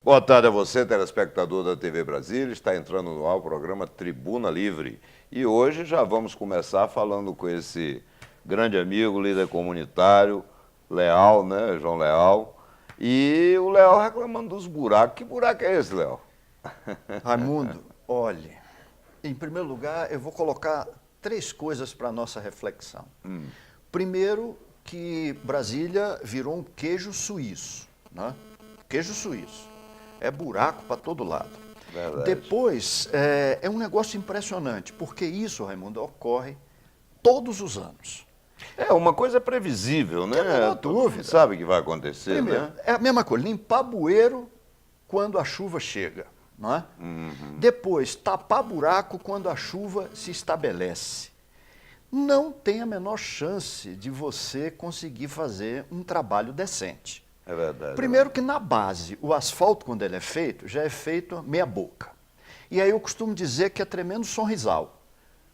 Boa tarde a você, telespectador da TV Brasília. Está entrando no ar o programa Tribuna Livre. E hoje já vamos começar falando com esse grande amigo, líder comunitário, Leal, né, João Leal. E o Leal reclamando dos buracos. Que buraco é esse, Leal? Raimundo, olhe, em primeiro lugar eu vou colocar três coisas para a nossa reflexão. Primeiro, que Brasília virou um queijo suíço, né? Queijo suíço. É buraco para todo lado. Verdade. Depois, é um negócio impressionante, porque isso, Raimundo, ocorre todos os anos. É uma coisa previsível, né? Tem a menor Todo mundo dúvida. sabe que vai acontecer, Primeiro, né? é a mesma coisa, limpar bueiro quando a chuva chega, não é? Depois, tapar buraco quando a chuva se estabelece. Não tem a menor chance de você conseguir fazer um trabalho decente. É verdade. Primeiro que na base, o asfalto, quando ele é feito, já é feito meia boca. E aí eu costumo dizer que é tremendo sonrisal.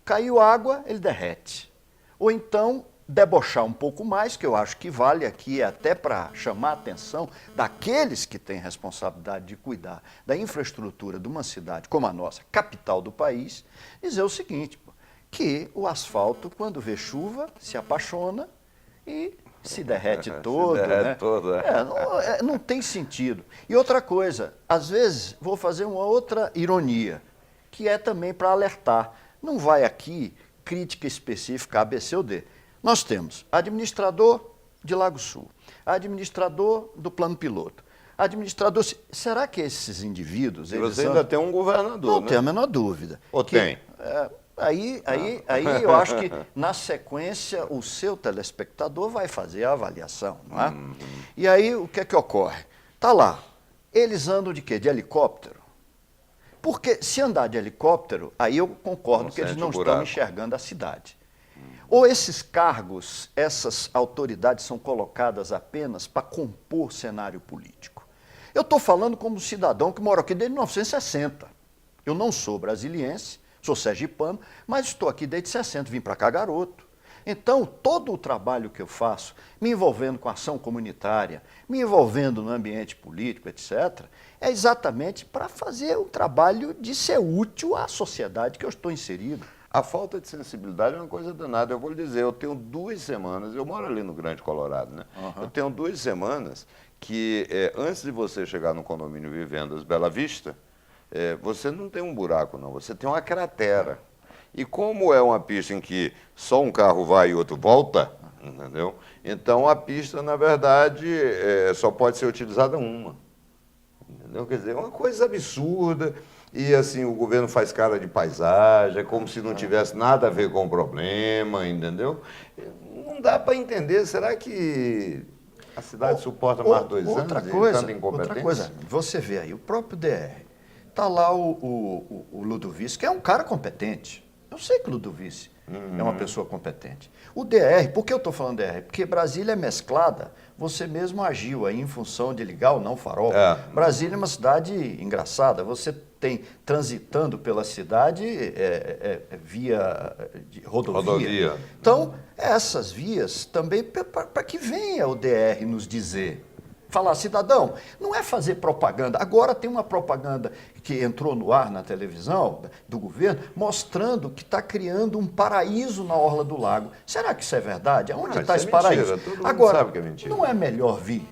Caiu água, ele derrete. Ou então, debochar um pouco mais, que eu acho que vale aqui até para chamar a atenção daqueles que têm responsabilidade de cuidar da infraestrutura de uma cidade como a nossa, capital do país, dizer o seguinte, que o asfalto, quando vê chuva, se apaixona e se derrete todo. Se derrete né? todo, Não tem sentido. E outra coisa, às vezes vou fazer uma outra ironia, que é também para alertar. Não vai aqui crítica específica A, B, C ou D. Nós temos administrador de Lago Sul, administrador do Plano Piloto, administrador... Será que esses indivíduos... E você ainda tem um governador, Não né? tem a menor dúvida. Ou tem? Aí eu acho que, na sequência, o seu telespectador vai fazer a avaliação, não é? E aí, o que é que ocorre? Está lá, eles andam de quê? De helicóptero? Porque se andar de helicóptero, aí eu concordo que eles não estão enxergando a cidade. Ou esses cargos, essas autoridades são colocadas apenas para compor cenário político. Eu estou falando como cidadão que mora aqui desde 1960. Eu não sou brasiliense, sou sergipano, mas estou aqui desde 60, vim para cá garoto. Então, todo o trabalho que eu faço, me envolvendo com ação comunitária, me envolvendo no ambiente político, etc., é exatamente para fazer um trabalho de ser útil à sociedade que eu estou inserido. A falta de sensibilidade é uma coisa danada. Eu vou lhe dizer, eu tenho 2 semanas, eu moro ali no Grande Colorado, né? Eu tenho 2 semanas que, antes de você chegar no condomínio Vivendas Bela Vista, você não tem um buraco, não, você tem uma cratera. E como é uma pista em que só um carro vai e outro volta, entendeu? Então a pista, na verdade, só pode ser utilizada uma. Entendeu? Quer dizer, é uma coisa absurda. E assim, o governo faz cara de paisagem, é como se não tivesse nada a ver com o problema, entendeu? Não dá para entender, será que a cidade suporta mais 2 anos de tanta incompetência? Outra coisa, você vê aí, o próprio DR, está lá o Ludovici, que é um cara competente. Eu sei que o Ludovici é uma pessoa competente. O DR, por que eu estou falando DR? Porque Brasília é mesclada, você mesmo agiu aí em função de ligar ou não farol. Brasília é uma cidade engraçada, você tem transitando pela cidade via de rodovia. Então, essas vias também para que venha o DR nos dizer. Falar, cidadão, não é fazer propaganda. Agora tem uma propaganda que entrou no ar na televisão do governo, mostrando que está criando um paraíso na orla do lago. Será que isso é verdade? Aonde está esse paraíso? Todo mundo Agora, sabe que é mentira. Não é melhor vir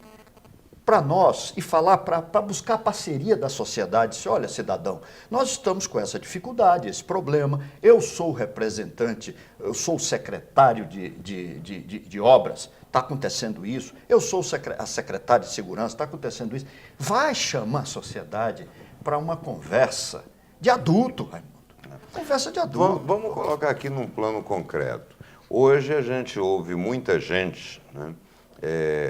para nós e falar para buscar a parceria da sociedade? Se olha, cidadão, nós estamos com essa dificuldade, esse problema. Eu sou o representante, eu sou o secretário de obras. Está acontecendo isso, eu sou a secretária de segurança, está acontecendo isso. Vai chamar a sociedade para uma conversa de adulto, Raimundo. Conversa de adulto. Vamos colocar aqui num plano concreto. Hoje a gente ouve muita gente, né,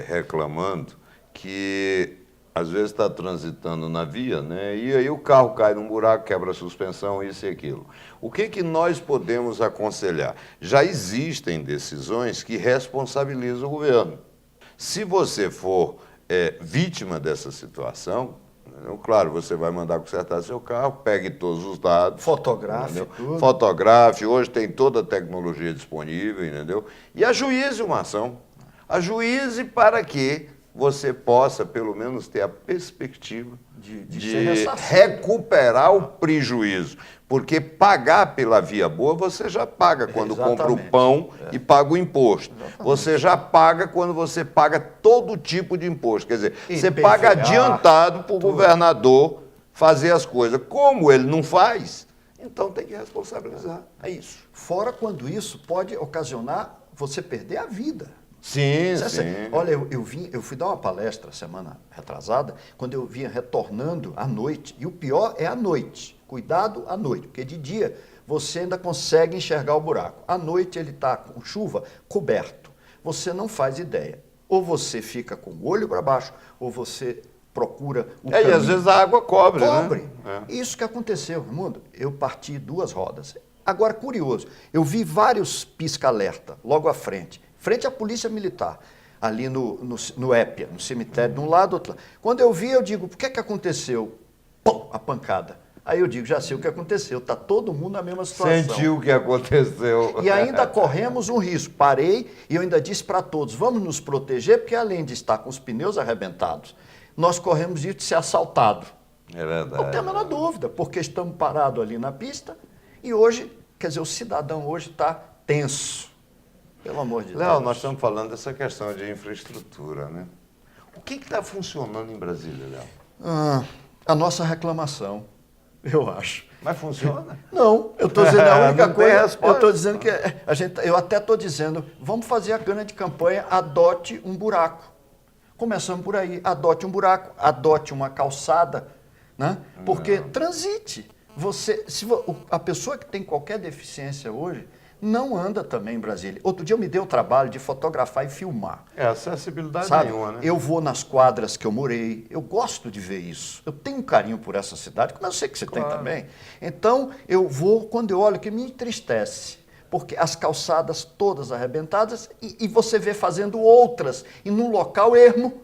reclamando que às vezes está transitando na via, né, e aí o carro cai num buraco, quebra a suspensão, isso e aquilo. O que nós podemos aconselhar? Já existem decisões que responsabilizam o governo. Se você for vítima dessa situação, claro, você vai mandar consertar seu carro, pegue todos os dados. Fotografe tudo. Fotografe, hoje tem toda a tecnologia disponível, entendeu? E ajuize uma ação. Ajuize para que você possa, pelo menos, ter a perspectiva De de ser ressarcido. recuperar o prejuízo. Porque pagar pela via boa, você já paga quando compra o Exatamente. pão e paga o imposto. Você já paga quando você paga todo tipo de imposto. Quer dizer, você IPVA, paga adiantado para o governador fazer as coisas. Como ele não faz, então tem que responsabilizar. É isso. Fora quando isso pode ocasionar você perder a vida. Sim, Você- sim. Olha, eu fui dar uma palestra semana retrasada, quando eu vinha retornando à noite, e o pior é à noite. Cuidado à noite, porque de dia você ainda consegue enxergar o buraco. À noite ele está com chuva coberto. Você não faz ideia. Ou você fica com o olho para baixo, ou você procura o E caminho. às vezes a água cobre, Cobre. né? Isso que aconteceu, Raimundo. Eu parti 2 rodas. Agora, curioso, eu vi vários pisca-alerta logo à frente à Polícia Militar, ali no Épia, no cemitério, de um lado, do outro lado. Quando eu vi, eu digo, por que aconteceu? Pum, a pancada. Aí eu digo, já sei o que aconteceu, está todo mundo na mesma situação. Sentiu o que aconteceu. E ainda corremos um risco. Parei e eu ainda disse para todos, vamos nos proteger, porque além de estar com os pneus arrebentados, nós corremos risco de ser assaltado. É verdade. Não tem a menor dúvida, porque estamos parados ali na pista e hoje, quer dizer, o cidadão hoje está tenso. Pelo amor de Deus. Léo, nós estamos falando dessa questão de infraestrutura, né? O que está funcionando em Brasília, Léo? A nossa reclamação, eu acho. Mas funciona? Não, eu estou dizendo a única Não tem coisa. resposta. Eu estou dizendo que eu até estou dizendo, vamos fazer a grande campanha, adote um buraco. Começamos por aí, adote um buraco, adote uma calçada, né? Porque transite. A pessoa que tem qualquer deficiência hoje não anda também em Brasília. Outro dia eu me dei o trabalho de fotografar e filmar. É, acessibilidade Sabe? nenhuma, né? Eu vou nas quadras que eu morei, eu gosto de ver isso. Eu tenho um carinho por essa cidade, como eu sei que você tem também. Então, eu vou, quando eu olho, que me entristece, porque as calçadas todas arrebentadas e você vê fazendo outras, e num local ermo.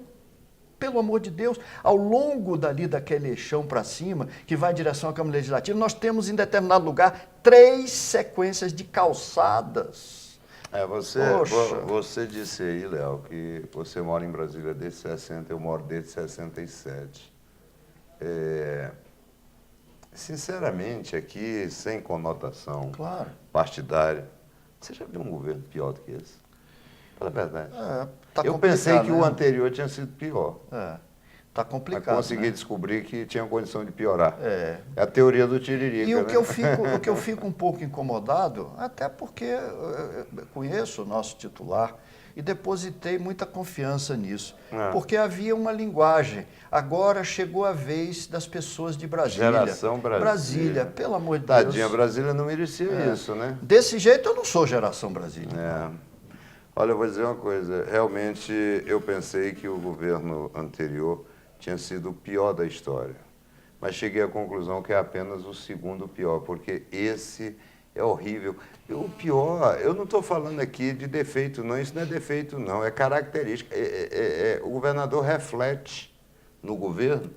Pelo amor de Deus, ao longo dali daquele eixão para cima, que vai em direção à Câmara Legislativa, nós temos em determinado lugar 3 sequências de calçadas. É, Poxa. você disse aí, Léo, que você mora em Brasília desde 60, eu moro desde 67. Sinceramente, aqui, sem conotação Claro. partidária, você já viu um governo pior do que esse? Fala a verdade. Tá Eu pensei que complicado, o né? anterior tinha sido pior. Tá Mas complicado. consegui né? descobrir que tinha condição de piorar. É. É a teoria do tiririca, E o né? que eu fico um pouco incomodado, até porque eu conheço o nosso titular e depositei muita confiança nisso, porque havia uma linguagem. Agora chegou a vez das pessoas de Brasília. Geração Brasília. Brasília, pelo amor de Deus. Tadinha, Brasília não merecia isso, né? Desse jeito eu não sou geração Brasília. É. Olha, eu vou dizer uma coisa. Realmente, eu pensei que o governo anterior tinha sido o pior da história. Mas cheguei à conclusão que é apenas o segundo pior, porque esse é horrível. E o pior, eu não estou falando aqui de defeito, não. Isso não é defeito, não. É característica. O governador reflete no governo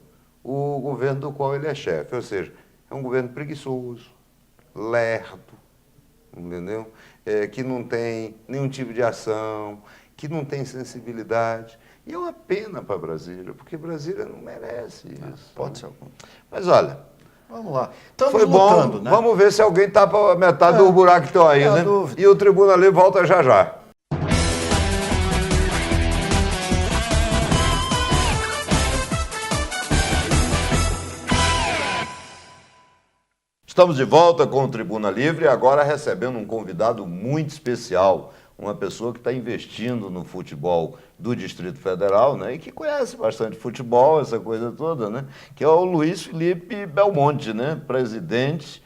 o governo do qual ele é chefe. Ou seja, é um governo preguiçoso, lerdo, entendeu? Que não tem nenhum tipo de ação, que não tem sensibilidade. E é uma pena para Brasília, porque Brasília não merece isso. Pode ser. Mas olha, Vamos lá. Estamos foi bom, lutando, né? vamos ver se alguém tapa metade do buraco que estão aí, não há né? dúvida. E o Tribuna Livre volta já já. Estamos de volta com o Tribuna Livre, agora recebendo um convidado muito especial, uma pessoa que está investindo no futebol do Distrito Federal, né, e que conhece bastante futebol, essa coisa toda, né, que é o Luiz Felipe Belmonte, né, presidente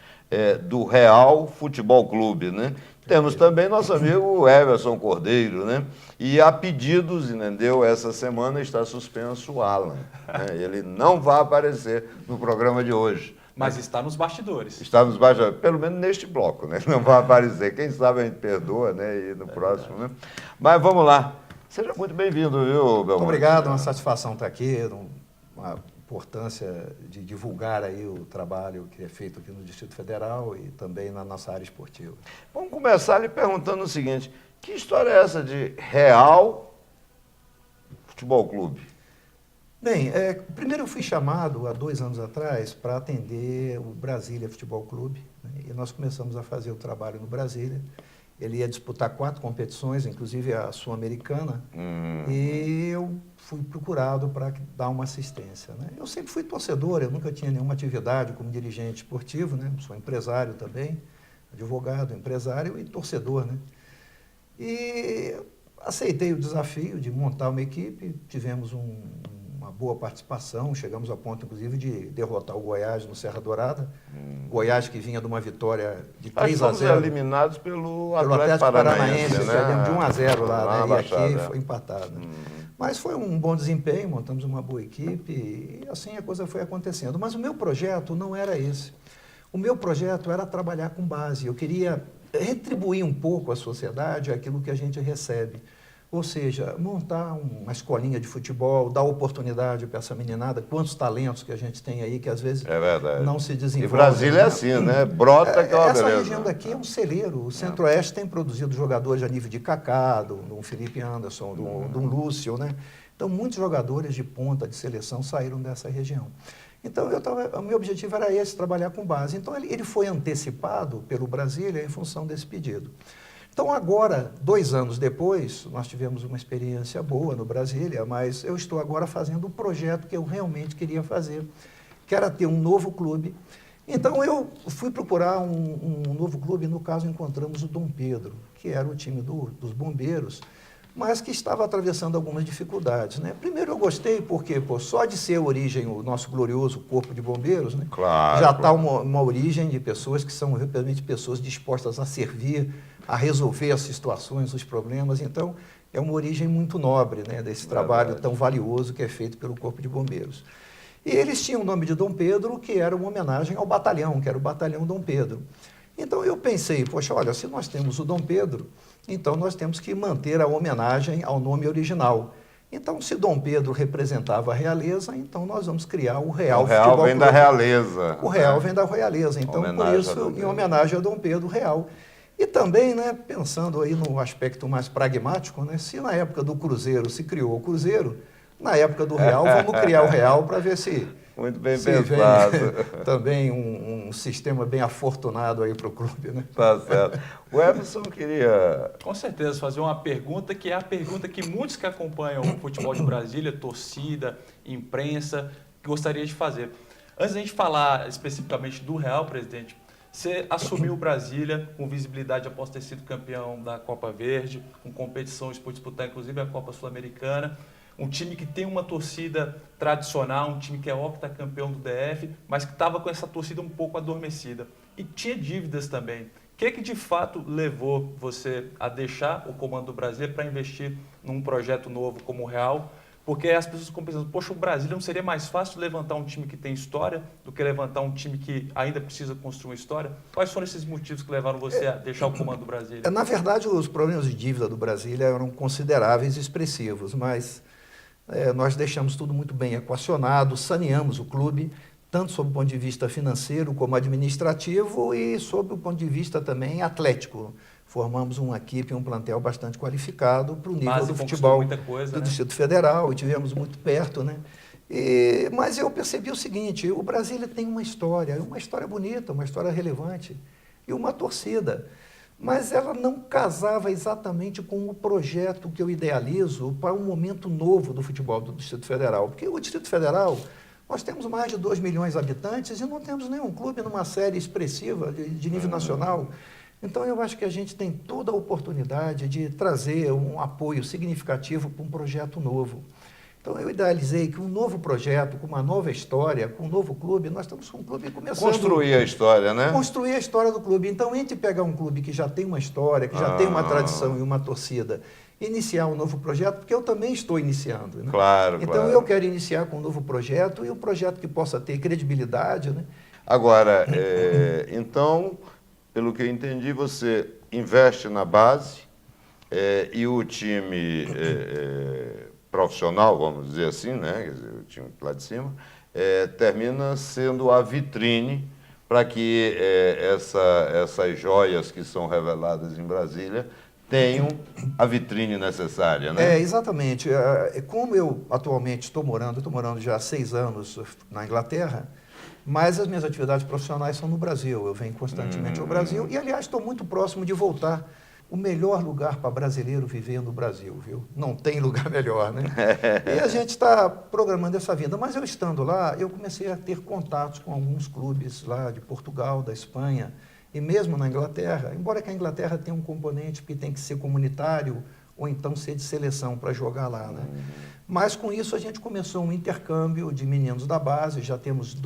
do Real Futebol Clube, né. Temos também nosso amigo Everson Cordeiro, né, e a pedidos, entendeu, essa semana está suspenso o Alan, né, ele não vai aparecer no programa de hoje. Mas está nos bastidores. Está nos bastidores, pelo menos neste bloco, né? Não vai aparecer. Quem sabe a gente perdoa, né? E no próximo, né? Mas vamos lá. Seja muito bem-vindo, viu, Belmonte? Muito obrigado, uma satisfação estar aqui, uma importância de divulgar aí o trabalho que é feito aqui no Distrito Federal e também na nossa área esportiva. Vamos começar lhe perguntando o seguinte: que história é essa de Real futebol clube? Bem, primeiro eu fui chamado há 2 anos atrás para atender o Brasília Futebol Clube, né, e nós começamos a fazer o trabalho no Brasília. Ele ia disputar 4 competições, inclusive a Sul-Americana, e eu fui procurado para dar uma assistência, né. Eu sempre fui torcedor, eu nunca tinha nenhuma atividade como dirigente esportivo, né, sou empresário também, advogado, empresário e torcedor, né. E aceitei o desafio de montar uma equipe, tivemos uma boa participação, chegamos a ponto, inclusive, de derrotar o Goiás no Serra Dourada. Goiás que vinha de uma vitória de 3-0. Eliminados pelo Pelo Atlético Paranaense, né? Perdemos de 1-0 Na lá, né? E Baixada, aqui foi empatado. Né? Mas foi um bom desempenho, montamos uma boa equipe e assim a coisa foi acontecendo. Mas o meu projeto não era esse. O meu projeto era trabalhar com base. Eu queria retribuir um pouco à sociedade aquilo que a gente recebe. Ou seja, montar uma escolinha de futebol, dar oportunidade para essa meninada, quantos talentos que a gente tem aí que às vezes não se desenvolvem. E Brasília é assim, né? Brota que é uma Essa beleza. região daqui é um celeiro. O Centro-Oeste tem produzido jogadores a nível de Kaká, do Felipe Anderson, do Lúcio, né? Então, muitos jogadores de ponta de seleção saíram dessa região. Então, o meu objetivo era esse, trabalhar com base. Então, ele foi antecipado pelo Brasília em função desse pedido. Então, agora, 2 anos depois, nós tivemos uma experiência boa no Brasília, mas eu estou agora fazendo o projeto que eu realmente queria fazer, que era ter um novo clube. Então, eu fui procurar um novo clube, no caso, encontramos o Dom Pedro, que era o time dos bombeiros, mas que estava atravessando algumas dificuldades, né? Primeiro, eu gostei porque, só de ser a origem, o nosso glorioso Corpo de Bombeiros, né? Claro, Já está uma origem de pessoas que são realmente pessoas dispostas a servir, a resolver as situações, os problemas. Então, é uma origem muito nobre, né, desse trabalho tão valioso que é feito pelo Corpo de Bombeiros. E eles tinham o nome de Dom Pedro, que era uma homenagem ao batalhão, que era o Batalhão Dom Pedro. Então, eu pensei, poxa, olha, se nós temos o Dom Pedro, então nós temos que manter a homenagem ao nome original. Então, se Dom Pedro representava a realeza, então nós vamos criar o Real Futebol Clube. O Real vem da realeza. O Real vem da realeza, então por isso, em homenagem a Dom Pedro Real. E também, né, pensando aí no aspecto mais pragmático, né, se na época do Cruzeiro se criou o Cruzeiro, na época do Real, vamos criar o Real para ver se... Muito bem pensado. Também um sistema bem afortunado aí para o clube, né? Tá certo. O Everson queria... Com certeza, fazer uma pergunta que é a pergunta que muitos que acompanham o futebol de Brasília, torcida, imprensa, gostaria de fazer. Antes da gente falar especificamente do Real, presidente, você assumiu o Brasília com visibilidade após ter sido campeão da Copa Verde, com competições por disputar inclusive a Copa Sul-Americana. Um time que tem uma torcida tradicional, um time que é octacampeão do DF, mas que estava com essa torcida um pouco adormecida. E tinha dívidas também. O que de fato levou você a deixar o comando do Brasília para investir num projeto novo como o Real? Porque as pessoas ficam pensando, poxa, o Brasília não seria mais fácil levantar um time que tem história do que levantar um time que ainda precisa construir uma história? Quais foram esses motivos que levaram você a deixar o comando do Brasília? Na verdade, os problemas de dívida do Brasília eram consideráveis e expressivos, mas... nós deixamos tudo muito bem equacionado, saneamos o clube, tanto sob o ponto de vista financeiro como administrativo e sob o ponto de vista também atlético. Formamos uma equipe, um plantel bastante qualificado para o nível do futebol do Distrito Federal e tivemos muito perto, né? Mas eu percebi o seguinte, o Brasília tem uma história bonita, uma história relevante e uma torcida. Mas ela não casava exatamente com o projeto que eu idealizo para um momento novo do futebol do Distrito Federal. Porque o Distrito Federal, nós temos mais de 2 milhões de habitantes e não temos nenhum clube numa série expressiva de nível nacional. Então, eu acho que a gente tem toda a oportunidade de trazer um apoio significativo para um projeto novo. Então, eu idealizei que um novo projeto, com uma nova história, com um novo clube, nós estamos com um clube começando... Construir a história, né? Construir a história do clube. Então, entre pegar um clube que já tem uma história, que já tem uma tradição e uma torcida, iniciar um novo projeto, porque eu também estou iniciando. Né? Claro, então, eu quero iniciar com um novo projeto e um projeto que possa ter credibilidade. Né? Agora, então, pelo que eu entendi, você investe na base e o time... profissional, vamos dizer assim, né? Quer dizer, o time lá de cima, termina sendo a vitrine para que essas joias que são reveladas em Brasília tenham a vitrine necessária, né? Exatamente. Como eu atualmente estou morando já há 6 anos na Inglaterra, mas as minhas atividades profissionais são no Brasil. Eu venho constantemente ao Brasil e, aliás, estou muito próximo de voltar. O melhor lugar para brasileiro viver no Brasil, viu? Não tem lugar melhor, né? E a gente está programando essa vinda. Mas eu estando lá, eu comecei a ter contatos com alguns clubes lá de Portugal, da Espanha e mesmo na Inglaterra, embora que a Inglaterra tenha um componente que tem que ser comunitário ou então ser de seleção para jogar lá, né? Mas com isso a gente começou um intercâmbio de meninos da base, já temos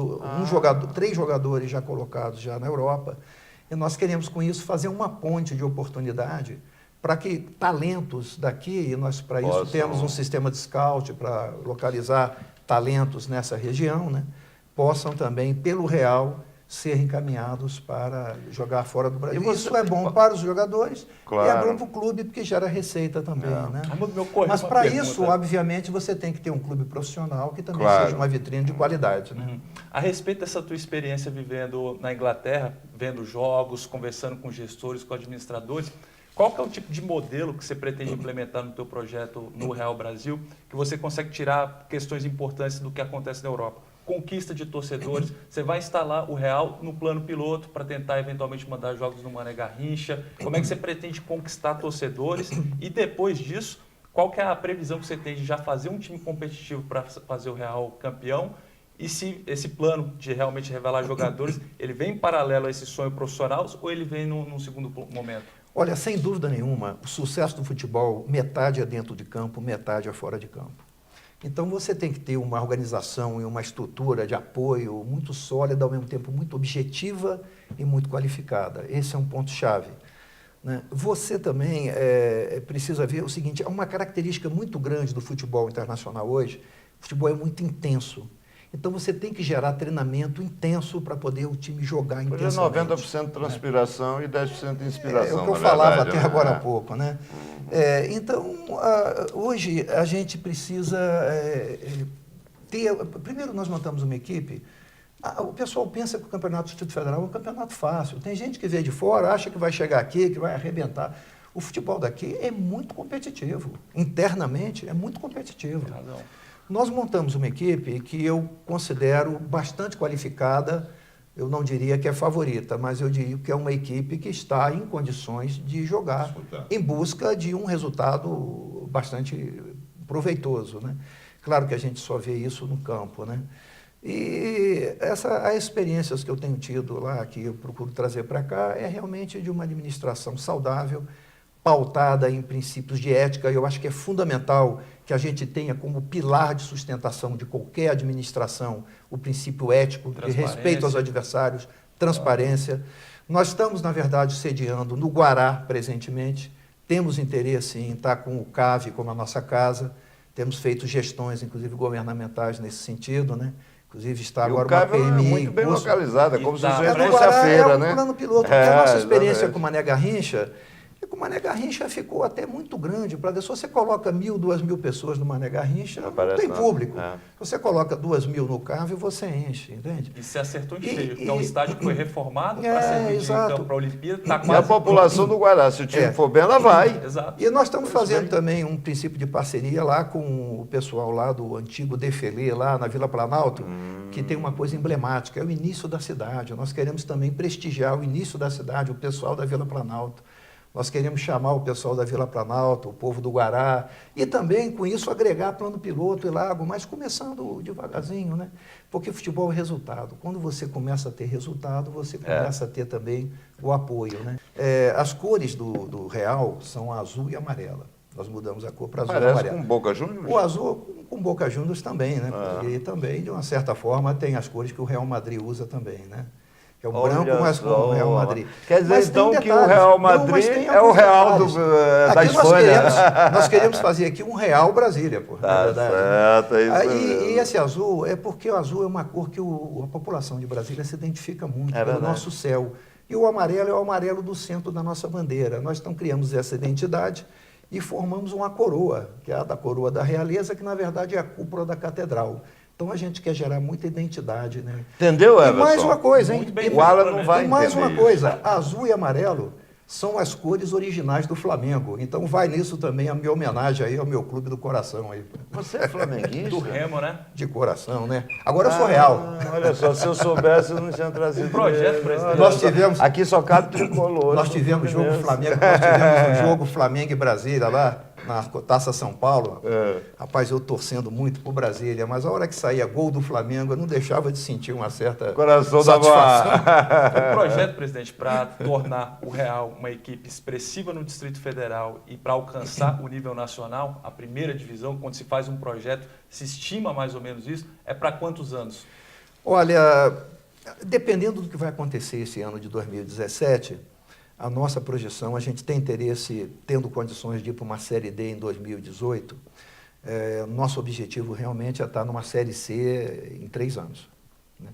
3 jogadores já colocados já na Europa. E nós queremos, com isso, fazer uma ponte de oportunidade para que talentos daqui, e nós, para isso, temos um sistema de scout para localizar talentos nessa região, né, possam também, pelo Real, ser encaminhados para jogar fora do Brasil. Isso é bom para os jogadores e é bom para o clube, porque gera receita também. Né? Mas, para isso, obviamente, você tem que ter um clube profissional que também seja uma vitrine de qualidade. Né? A respeito dessa tua experiência vivendo na Inglaterra, vendo jogos, conversando com gestores, com administradores, qual que é o tipo de modelo que você pretende implementar no teu projeto no Real Brasil, que você consegue tirar questões importantes do que acontece na Europa? Conquista de torcedores, você vai instalar o Real no plano piloto para tentar eventualmente mandar jogos no Mané Garrincha, como é que você pretende conquistar torcedores e depois disso, qual que é a previsão que você tem de já fazer um time competitivo para fazer o Real campeão e se esse plano de realmente revelar jogadores, ele vem em paralelo a esse sonho profissional ou ele vem num segundo momento? Olha, sem dúvida nenhuma, o sucesso do futebol, metade é dentro de campo, metade é fora de campo. Então, você tem que ter uma organização e uma estrutura de apoio muito sólida, ao mesmo tempo muito objetiva e muito qualificada. Esse é um ponto-chave. Né? Você também precisa ver o seguinte, é uma característica muito grande do futebol internacional hoje, o futebol é muito intenso. Então, você tem que gerar treinamento intenso para poder o time jogar intensamente. Hoje é 90% transpiração e 10% de inspiração, É o que eu falava até agora há pouco, né? Então, hoje a gente precisa ter... Primeiro, nós montamos uma equipe. O pessoal pensa que o Campeonato do Distrito Federal é um campeonato fácil. Tem gente que vê de fora, acha que vai chegar aqui, que vai arrebentar. O futebol daqui é muito competitivo. Internamente, é muito competitivo. Nós montamos uma equipe que eu considero bastante qualificada. Eu não diria que é favorita, mas eu diria que é uma equipe que está em condições de jogar em busca de um resultado bastante proveitoso, né? Claro que a gente só vê isso no campo, né? E as experiências que eu tenho tido lá, que eu procuro trazer para cá, é realmente de uma administração saudável, pautada em princípios de ética. Eu acho que é fundamental que a gente tenha como pilar de sustentação de qualquer administração o princípio ético, de respeito aos adversários, transparência. Nós estamos, na verdade, sediando no Guará, presentemente. Temos interesse em estar com o CAV como a nossa casa. Temos feito gestões, inclusive governamentais, nesse sentido, né? Inclusive está agora uma PMI muito bem localizada, como se fosse a feira, né? É um plano piloto. A nossa experiência com o Mané Garrincha, o Mané Garrincha ficou até muito grande. Se você coloca 1.000, 2.000 pessoas no Mané Garrincha, não tem público. Se você coloca 2.000 no CAV, você enche, entende? E se acertou em cheio, porque é um estádio que foi reformado para servir de campo para a Olimpíada. Tá quase e a população do Guará, se o time for bem, ela vai. Exato. E nós estamos fazendo também um princípio de parceria lá com o pessoal lá do antigo Defilê, lá na Vila Planalto, que tem uma coisa emblemática, é o início da cidade. Nós queremos também prestigiar o início da cidade, o pessoal da Vila Planalto. Nós queremos chamar o pessoal da Vila Planalto, o povo do Guará, e também, com isso, agregar plano piloto e lago, mas começando devagarzinho, né? Porque futebol é resultado. Quando você começa a ter resultado, você começa a ter também o apoio, né? As cores do Real são a azul e amarela. Nós mudamos a cor para azul e amarela. Com Boca Juniors? O azul com Boca Juniors também, né? E também, de uma certa forma, tem as cores que o Real Madrid usa também, né? Que é o branco, mas com o Real Madrid. Quer dizer, então, que o Real Madrid é o Real da Espanha. Nós queremos fazer aqui um Real Brasília, pô, na verdade. Certo, é isso mesmo. E esse azul é porque o azul é uma cor que a população de Brasília se identifica muito pelo nosso céu. E o amarelo é o amarelo do centro da nossa bandeira. Nós então criamos essa identidade e formamos uma coroa, que é a da coroa da realeza, que na verdade é a cúpula da catedral. Então, a gente quer gerar muita identidade, né? Entendeu, Everson? E mais uma coisa, hein? O Alan não vai entender. E mais uma coisa, azul e amarelo são as cores originais do Flamengo. Então vai nisso também a minha homenagem aí ao meu clube do coração aí. Você é flamenguista? Do Remo, né? De coração, né? Agora eu sou real. Olha só, se eu soubesse, eu não tinha trazido. Projeto, ele. presidente. Olha Nós só, tivemos- Aqui só cabe tricolor. Nós tivemos jogo Flamengo, nós tivemos um jogo Flamengo e Brasília lá na Taça São Paulo. Rapaz, eu torcendo muito pro Brasília, mas a hora que saía gol do Flamengo, eu não deixava de sentir uma certa Coração satisfação. O projeto, presidente, para tornar o Real uma equipe expressiva no Distrito Federal e para alcançar o nível nacional, a primeira divisão, quando se faz um projeto, se estima mais ou menos isso, é para quantos anos? Olha, dependendo do que vai acontecer esse ano de 2017, a nossa projeção, a gente tem interesse, tendo condições de ir para uma Série D em 2018, nosso objetivo realmente é estar numa Série C em 3 anos. Né?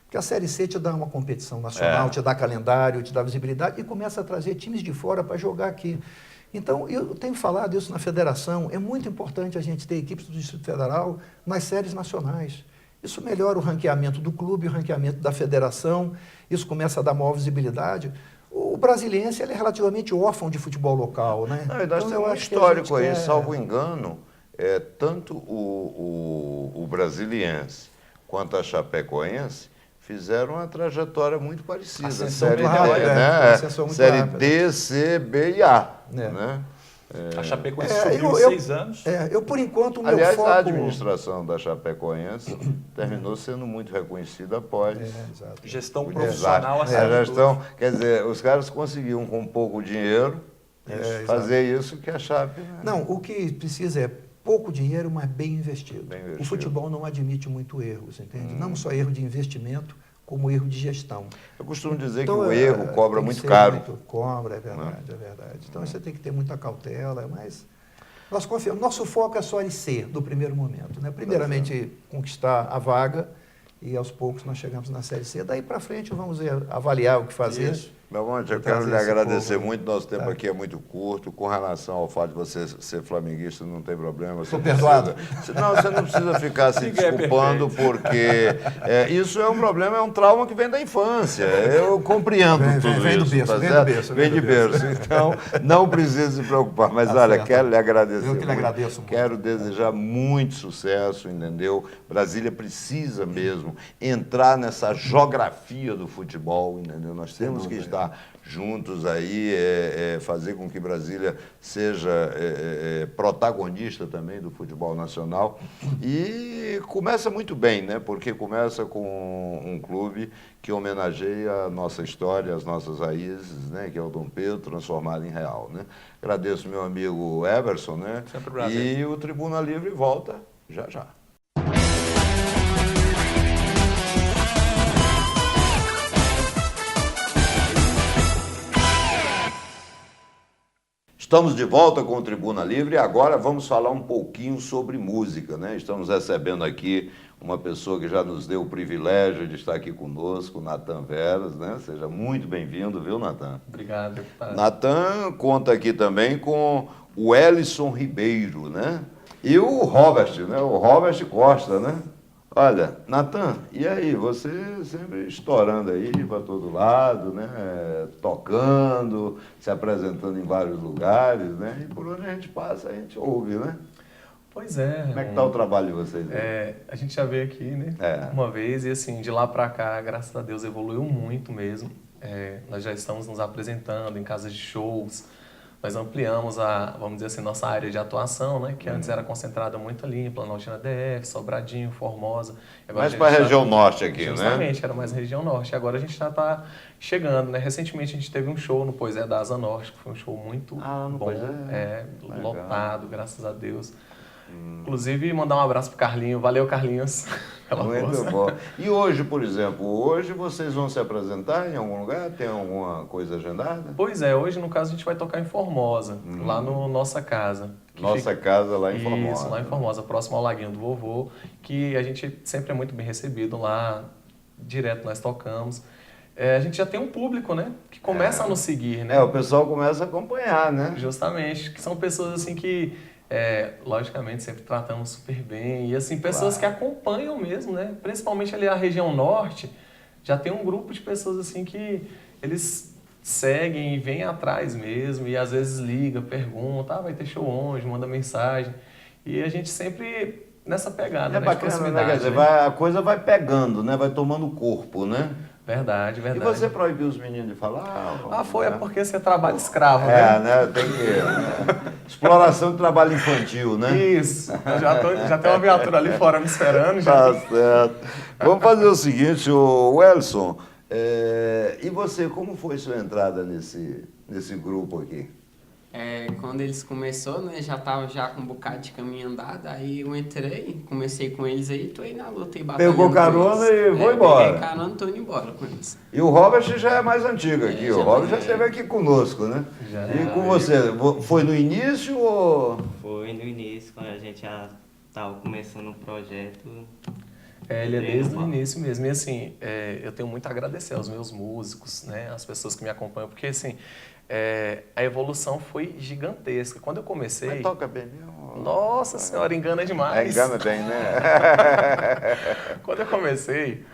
Porque a Série C te dá uma competição nacional, te dá calendário, te dá visibilidade e começa a trazer times de fora para jogar aqui. Então, eu tenho falado isso na federação, é muito importante a gente ter equipes do Distrito Federal nas séries nacionais. Isso melhora o ranqueamento do clube, o ranqueamento da federação, isso começa a dar maior visibilidade. O brasiliense ele é relativamente órfão de futebol local, né? Não, e nós eu temos um acho que a histórico gente aí, quer- salvo engano, tanto o brasiliense quanto a chapecoense fizeram uma trajetória muito parecida. Ascensão Série D, muito rápida, né? ascensão muito Série rápida. D, C, B e A. É. Né? A Chapecoense É, subiu eu- em eu- 6 anos. eu, por enquanto, o meu Aliás, foco... a administração da Chapecoense terminou sendo muito reconhecida após exato. Gestão o profissional desastre. acima A de gestão, quer dizer, os caras conseguiam com pouco dinheiro fazer isso que a Chape... né? Não, o que precisa é pouco dinheiro, mas bem investido. Bem investido. O futebol não admite muito erros, entende? Não só erro de investimento, como erro de gestão. Eu costumo dizer Então, que o erro cobra tem que muito ser caro. Cobra, é verdade, é verdade. Então você tem que ter muita cautela, mas nós confiamos. Nosso foco é só em ser do primeiro momento, né? Primeiramente conquistar a vaga e aos poucos nós chegamos na Série C. Daí para frente vamos avaliar o que fazer. Isso. Belmonte, eu Vou quero trazer lhe esse agradecer povo aí. muito, nosso tempo Tá. aqui é muito curto. Com relação ao fato de você ser flamenguista, não tem problema. Você Tô não perdoado. precisa- Não, você não precisa ficar se Ninguém é desculpando, porque isso é um problema, é um trauma que vem da infância. Eu compreendo tudo vem do isso. berço, tá vem do certo? berço, Vem de berço. Então, não precisa se preocupar. Mas Tá olha, certo. quero lhe agradecer Eu que lhe muito. agradeço muito. Quero desejar muito sucesso, entendeu? Brasília precisa mesmo entrar nessa geografia do futebol, entendeu? Nós temos que estar juntos aí, fazer com que Brasília seja protagonista também do futebol nacional. E começa muito bem, né? Porque começa com um clube que homenageia a nossa história, as nossas raízes, né? Que é o Dom Pedro, transformado em real, né? Agradeço meu amigo Everson, né? Sempre um prazer. E o Tribuna Livre volta já já. Estamos de volta com o Tribuna Livre e agora vamos falar um pouquinho sobre música, né? Estamos recebendo aqui uma pessoa que já nos deu o privilégio de estar aqui conosco, o Natan Veras, né? Seja muito bem-vindo, viu, Natan? Obrigado. Natan conta aqui também com o Elison Ribeiro, né? E o Robert, né? O Robert Costa, né? Olha, Natan, e aí? Você sempre estourando aí para todo lado, né? Tocando, se apresentando em vários lugares, né? E por onde a gente passa, a gente ouve, né? Pois é. Como é que tá o trabalho de vocês aí? A gente já veio aqui, né? É. Uma vez e assim, de lá pra cá, graças a Deus, evoluiu muito mesmo. Nós já estamos nos apresentando em casas de shows. Nós ampliamos vamos dizer assim, nossa área de atuação, né? Que antes era concentrada muito ali em Planaltina DF, Sobradinho, Formosa. Agora Mais a gente para a já- região norte aqui, né? Justamente, era mais região norte. Agora a gente já está chegando, né? Recentemente a gente teve um show no Pois é da Asa Norte, que foi um show muito no bom. Pois É. Legal. Lotado, graças a Deus. Inclusive, mandar um abraço pro Carlinho. Valeu, Carlinhos, pela Muito força. bom. E hoje, por exemplo, hoje vocês vão se apresentar em algum lugar? Tem alguma coisa agendada? Pois é, hoje, no caso, a gente vai tocar em Formosa, lá no Nossa Casa. que Nossa fica- casa lá em Formosa. Isso, lá em Formosa, próximo ao Laguinho do Vovô, que a gente sempre é muito bem recebido lá, direto nós tocamos. A gente já tem um público, né, que começa a nos seguir, né? O pessoal começa a acompanhar, né? Justamente, que são pessoas assim que, logicamente, sempre tratamos super bem. E assim, pessoas que acompanham mesmo, né? Principalmente ali a região norte, já tem um grupo de pessoas assim que eles seguem e vêm atrás mesmo, e às vezes liga, pergunta, vai ter show onde, manda mensagem. E a gente sempre nessa pegada, É né, de bacana, né? proximidade, Quer dizer, né? a coisa vai pegando, né? Vai tomando corpo, né? Verdade, E verdade. você proibiu os meninos de falar? Foi, é porque você trabalha escravo, É, né? né? Tem que... Exploração de trabalho infantil, né? Isso. Eu já tem uma viatura ali fora me esperando, já. Tá certo. Vamos fazer o seguinte, o Welson, e você, como foi sua entrada nesse grupo aqui? Quando eles começaram, né, já tava com um bocado de caminho andado, aí eu entrei, comecei com eles aí, tô aí na luta e batalhando. Pegou carona com eles. e vou embora. Peguei carona e tô indo embora com eles. E o Robert já é mais antigo aqui, o já Robert já é. esteve aqui conosco, né? Já. E com você, foi no início ou... Foi no início, quando a gente já estava começando o projeto. Ele é desde o início mesmo. E assim, eu tenho muito a agradecer aos meus músicos, né, as pessoas que me acompanham, porque assim, a evolução foi gigantesca. Quando eu comecei... Mas toca bem mesmo? Nossa senhora, engana demais. Engana bem, né? Quando eu comecei,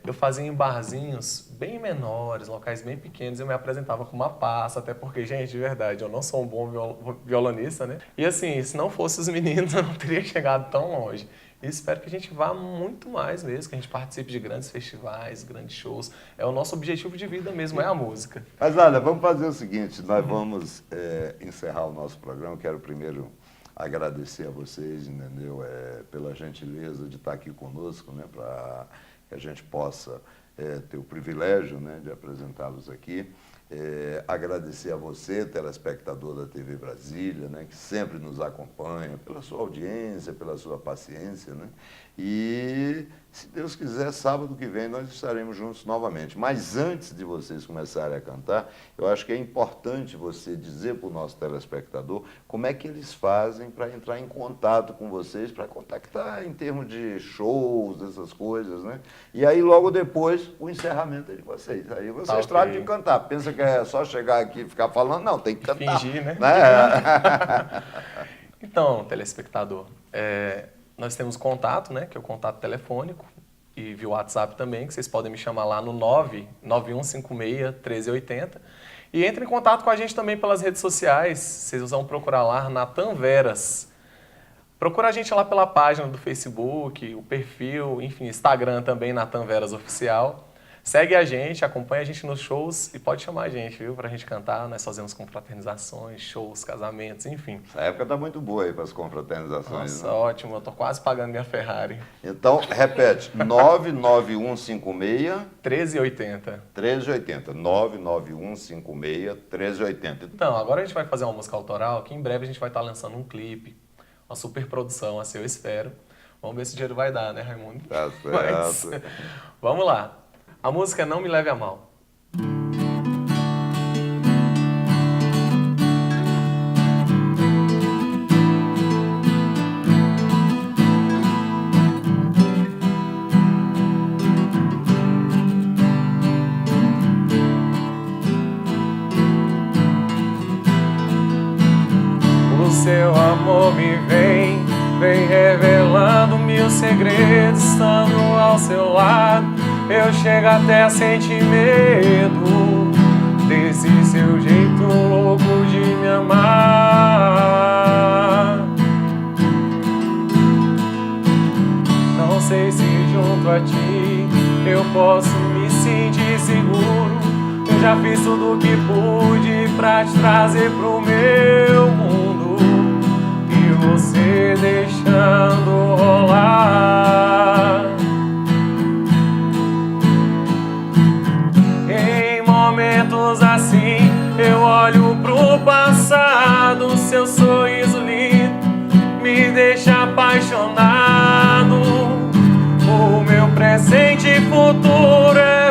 eu fazia em barzinhos bem menores, locais bem pequenos, eu me apresentava com uma pasta, até porque, gente, de verdade, eu não sou um bom violonista, né? E assim, se não fosse os meninos, eu não teria chegado tão longe. E espero que a gente vá muito mais mesmo, que a gente participe de grandes festivais, grandes shows. É o nosso objetivo de vida mesmo, é a música. Mas olha, vamos fazer o seguinte, nós vamos encerrar o nosso programa. Eu quero primeiro agradecer a vocês, entendeu? Pela gentileza de estar aqui conosco, né? Para que a gente possa ter o privilégio, né, de apresentá-los aqui. Agradecer a você, telespectador da TV Brasília, né, que sempre nos acompanha, pela sua audiência, pela sua paciência, né? E, se Deus quiser, sábado que vem nós estaremos juntos novamente. Mas antes de vocês começarem a cantar, eu acho que é importante você dizer para o nosso telespectador como é que eles fazem para entrar em contato com vocês, para contactar em termos de shows, essas coisas, né? E aí, logo depois, o encerramento é de vocês. Aí vocês Ok. tratam de cantar. Pensa que é só chegar aqui e ficar falando? Não, tem que cantar. Fingir, né? Então, telespectador, nós temos contato, né, que é o contato telefônico, e via WhatsApp também, que vocês podem me chamar lá no 99156-1380. E entre em contato com a gente também pelas redes sociais, vocês vão procurar lá Natan Veras. Procura a gente lá pela página do Facebook, o perfil, enfim, Instagram também, Natan Veras Oficial. Segue a gente, acompanha a gente nos shows e pode chamar a gente, viu, pra gente cantar. Nós fazemos confraternizações, shows, casamentos, enfim. Essa época tá muito boa aí para as confraternizações. Nossa, Né? ótimo, eu tô quase pagando minha Ferrari. Então, repete, 99156 13,80. 1380. 99156 1380. Então, agora a gente vai fazer uma música autoral, que em breve a gente vai estar lançando um clipe, uma super produção, assim, eu espero. Vamos ver se o dinheiro vai dar, né, Raimundo? Tá Mas, certo. vamos lá. A música é Não Me Leve a Mal. O seu amor me vem revelando mil segredos, estando ao seu lado. Eu chego até a sentir medo desse seu jeito louco de me amar. Não sei se junto a ti eu posso me sentir seguro. Eu já fiz tudo o que pude pra te trazer pro meu mundo, e você deixando rolar. Em momentos assim eu olho pro passado, seu sorriso lindo me deixa apaixonado. O meu presente e futuro é